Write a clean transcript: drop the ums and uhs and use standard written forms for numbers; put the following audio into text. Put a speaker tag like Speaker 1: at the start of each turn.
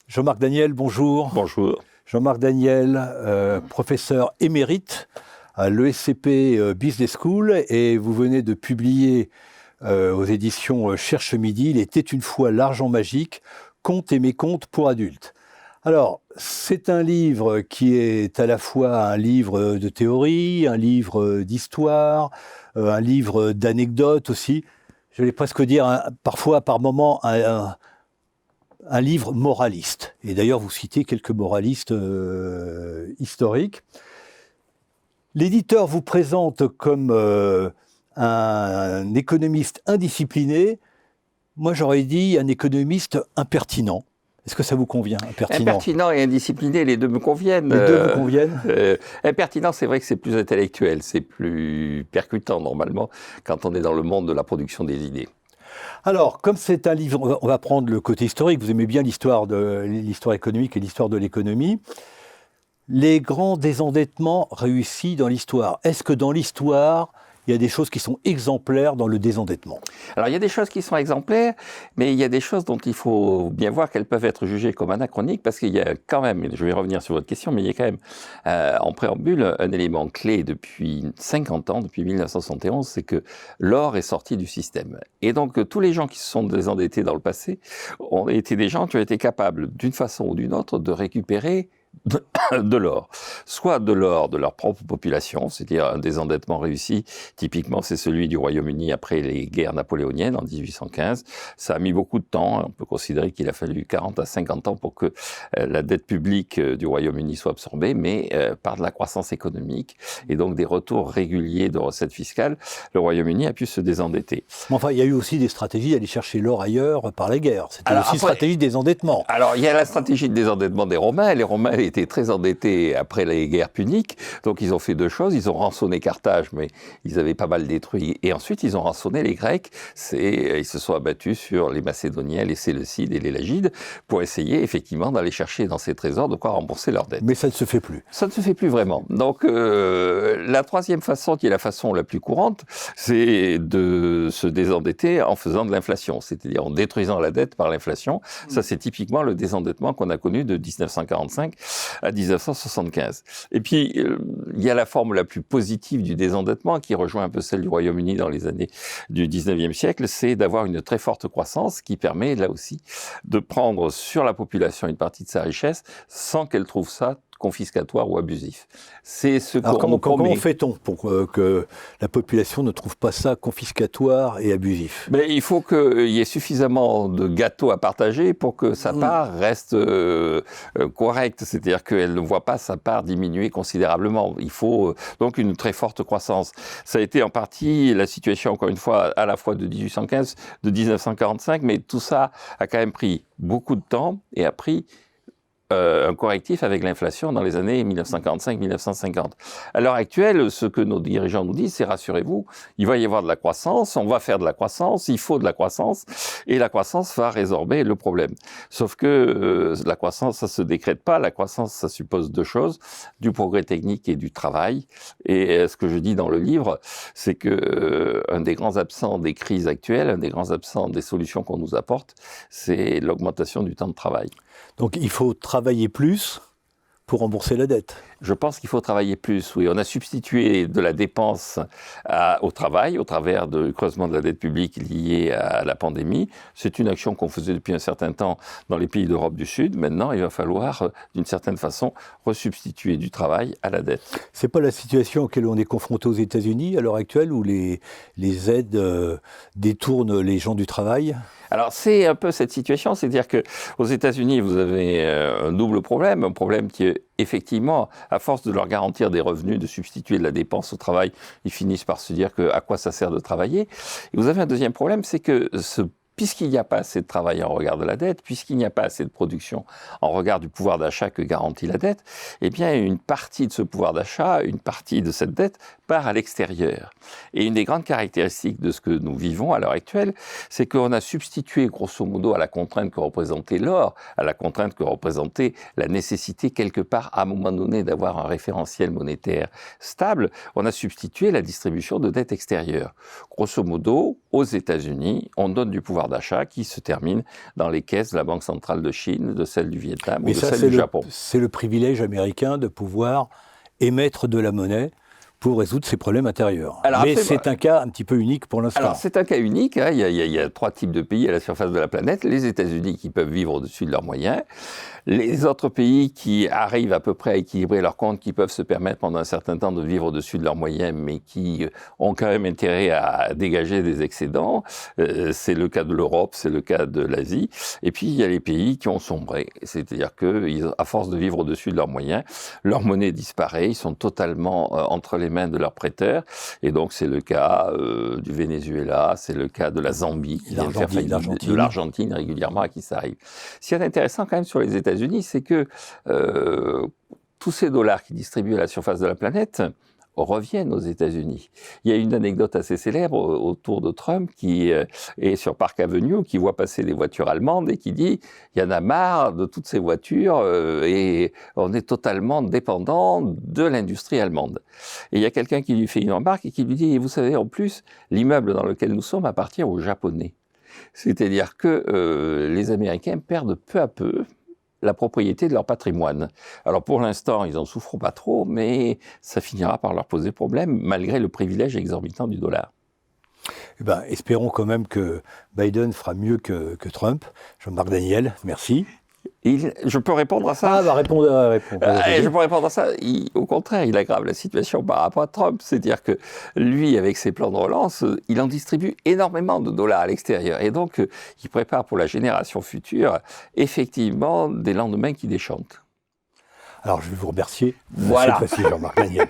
Speaker 1: Jean-Marc Daniel, bonjour.
Speaker 2: Bonjour.
Speaker 1: Jean-Marc Daniel, professeur émérite à l'ESCP Business School, et vous venez de publier aux éditions Cherche Midi, Il était une fois l'argent magique, contes et mécontes pour adultes. Alors, c'est un livre qui est à la fois un livre de théorie, un livre d'histoire, un livre d'anecdotes aussi. Je vais presque dire, parfois, par moments, un livre moraliste. Et d'ailleurs, vous citez quelques moralistes historiques. L'éditeur vous présente comme un économiste indiscipliné. Moi, j'aurais dit un économiste impertinent. Est-ce que ça vous convient, impertinent ?
Speaker 2: Impertinent et indiscipliné, les deux me conviennent.
Speaker 1: Les deux vous conviennent ?
Speaker 2: Impertinent, c'est vrai que c'est plus intellectuel, c'est plus percutant normalement quand on est dans le monde de la production des idées.
Speaker 1: Alors, comme c'est un livre, on va prendre le côté historique. Vous aimez bien l'histoire économique et l'histoire de l'économie. Les grands désendettements réussis dans l'histoire. Est-ce que dans l'histoire, il y a des choses qui sont exemplaires dans le désendettement ?
Speaker 2: Alors, il y a des choses qui sont exemplaires, mais il y a des choses dont il faut bien voir qu'elles peuvent être jugées comme anachroniques, parce qu'il y a quand même, je vais revenir sur votre question, mais il y a quand même en préambule un élément clé depuis 50 ans, depuis 1971, c'est que l'or est sorti du système. Et donc, tous les gens qui se sont désendettés dans le passé ont été des gens qui ont été capables, d'une façon ou d'une autre, de récupérer de l'or, soit de l'or de leur propre population, c'est-à-dire un désendettement réussi, typiquement c'est celui du Royaume-Uni après les guerres napoléoniennes en 1815, ça a mis beaucoup de temps, on peut considérer qu'il a fallu 40 à 50 ans pour que la dette publique du Royaume-Uni soit absorbée, mais par de la croissance économique et donc des retours réguliers de recettes fiscales, le Royaume-Uni a pu se désendetter.
Speaker 1: Mais enfin, il y a eu aussi des stratégies d'aller chercher l'or ailleurs par les guerres, c'était aussi une stratégie de désendettement.
Speaker 2: Alors il y a la stratégie de désendettement des Romains, les Romains étaient très endettés après les guerres puniques, donc ils ont fait deux choses, ils ont rançonné Carthage, mais ils avaient pas mal détruit, et ensuite ils ont rançonné les Grecs, ils se sont abattus sur les Macédoniens, les Séleucides et les Lagides, pour essayer effectivement d'aller chercher dans ces trésors de quoi rembourser leurs dettes.
Speaker 1: Mais ça ne se fait plus.
Speaker 2: Ça ne se fait plus vraiment. Donc la troisième façon, qui est la façon la plus courante, c'est de se désendetter en faisant de l'inflation, c'est-à-dire en détruisant la dette par l'inflation. Ça c'est typiquement le désendettement qu'on a connu de 1945 à 1975. Et puis, il y a la forme la plus positive du désendettement, qui rejoint un peu celle du Royaume-Uni dans les années du 19e siècle, c'est d'avoir une très forte croissance qui permet, là aussi, de prendre sur la population une partie de sa richesse sans qu'elle trouve ça confiscatoire ou abusif. C'est ce
Speaker 1: Alors comment fait-on pour que la population ne trouve pas ça confiscatoire et abusif ?
Speaker 2: Mais il faut qu'il y ait suffisamment de gâteaux à partager pour que sa part reste correcte, c'est-à-dire qu'elle ne voit pas sa part diminuer considérablement. Il faut donc une très forte croissance. Ça a été en partie la situation, encore une fois, à la fois de 1815, de 1945, mais tout ça a quand même pris beaucoup de temps et a pris un correctif avec l'inflation dans les années 1945-1950. À l'heure actuelle, ce que nos dirigeants nous disent, c'est rassurez-vous, il va y avoir de la croissance, on va faire de la croissance, il faut de la croissance, et la croissance va résorber le problème. Sauf que la croissance, ça se décrète pas, la croissance, ça suppose deux choses, du progrès technique et du travail. Et ce que je dis dans le livre, c'est que un des grands absents des crises actuelles, un des grands absents des solutions qu'on nous apporte, c'est l'augmentation du temps de travail.
Speaker 1: Donc il faut travailler plus pour rembourser la dette.
Speaker 2: Je pense qu'il faut travailler plus, oui. On a substitué de la dépense au travail, au travers du creusement de la dette publique liée à la pandémie. C'est une action qu'on faisait depuis un certain temps dans les pays d'Europe du Sud. Maintenant, il va falloir, d'une certaine façon, resubstituer du travail à la dette.
Speaker 1: C'est pas la situation auquel on est confronté aux États-Unis à l'heure actuelle, où les aides détournent les gens du travail ?
Speaker 2: Alors, c'est un peu cette situation, c'est-à-dire qu'aux États-Unis, vous avez un double problème, un problème qui est effectivement, à force de leur garantir des revenus, de substituer de la dépense au travail, ils finissent par se dire à quoi ça sert de travailler. Et vous avez un deuxième problème, c'est que puisqu'il n'y a pas assez de travail en regard de la dette, puisqu'il n'y a pas assez de production en regard du pouvoir d'achat que garantit la dette, eh bien, une partie de ce pouvoir d'achat, une partie de cette dette part à l'extérieur. Et une des grandes caractéristiques de ce que nous vivons à l'heure actuelle, c'est qu'on a substitué, grosso modo, à la contrainte que représentait l'or, à la contrainte que représentait la nécessité, quelque part, à un moment donné, d'avoir un référentiel monétaire stable, on a substitué la distribution de dette extérieure. Grosso modo, aux États-Unis, on donne du pouvoir d'achat qui se termine dans les caisses de la Banque centrale de Chine, de celle du Vietnam ou de celle du Japon.
Speaker 1: C'est le privilège américain de pouvoir émettre de la monnaie pour résoudre ses problèmes intérieurs. Mais c'est un cas un petit peu unique pour l'instant.
Speaker 2: Alors, c'est un cas unique. Hein. Il y a 3 types de pays à la surface de la planète. Les États-Unis qui peuvent vivre au-dessus de leurs moyens. Les autres pays qui arrivent à peu près à équilibrer leurs comptes, qui peuvent se permettre pendant un certain temps de vivre au-dessus de leurs moyens, mais qui ont quand même intérêt à dégager des excédents. C'est le cas de l'Europe, c'est le cas de l'Asie. Et puis, il y a les pays qui ont sombré. C'est-à-dire qu'à force de vivre au-dessus de leurs moyens, leur monnaie disparaît. Ils sont totalement entre les mains de leurs prêteurs. Et donc, c'est le cas du Venezuela, c'est le cas de la Zambie, de l'Argentine régulièrement à qui ça arrive. Ce qui est intéressant quand même sur les États-Unis, c'est que tous ces dollars qui distribuent à la surface de la planète reviennent aux États-Unis. Il y a une anecdote assez célèbre autour de Trump qui est sur Park Avenue, qui voit passer les voitures allemandes et qui dit « il y en a marre de toutes ces voitures et on est totalement dépendant de l'industrie allemande ». Et il y a quelqu'un qui lui fait une remarque et qui lui dit « vous savez, en plus, l'immeuble dans lequel nous sommes appartient aux Japonais ». C'est-à-dire que les Américains perdent peu à peu la propriété de leur patrimoine. Alors pour l'instant, ils n'en souffrent pas trop, mais ça finira par leur poser problème, malgré le privilège exorbitant du dollar.
Speaker 1: Eh ben, espérons quand même que Biden fera mieux que Trump. Jean-Marc Daniel, merci.
Speaker 2: Je peux répondre à ça?
Speaker 1: Ah, bah répondre.
Speaker 2: Je peux répondre à ça. Au contraire, il aggrave la situation par rapport à Trump. C'est-à-dire que lui, avec ses plans de relance, il en distribue énormément de dollars à l'extérieur. Et donc, il prépare pour la génération future, effectivement, des lendemains qui déchantent.
Speaker 1: Alors, je vais vous remercier.
Speaker 2: Voilà.
Speaker 1: Cette fois-ci, Jean-Marc Daniel.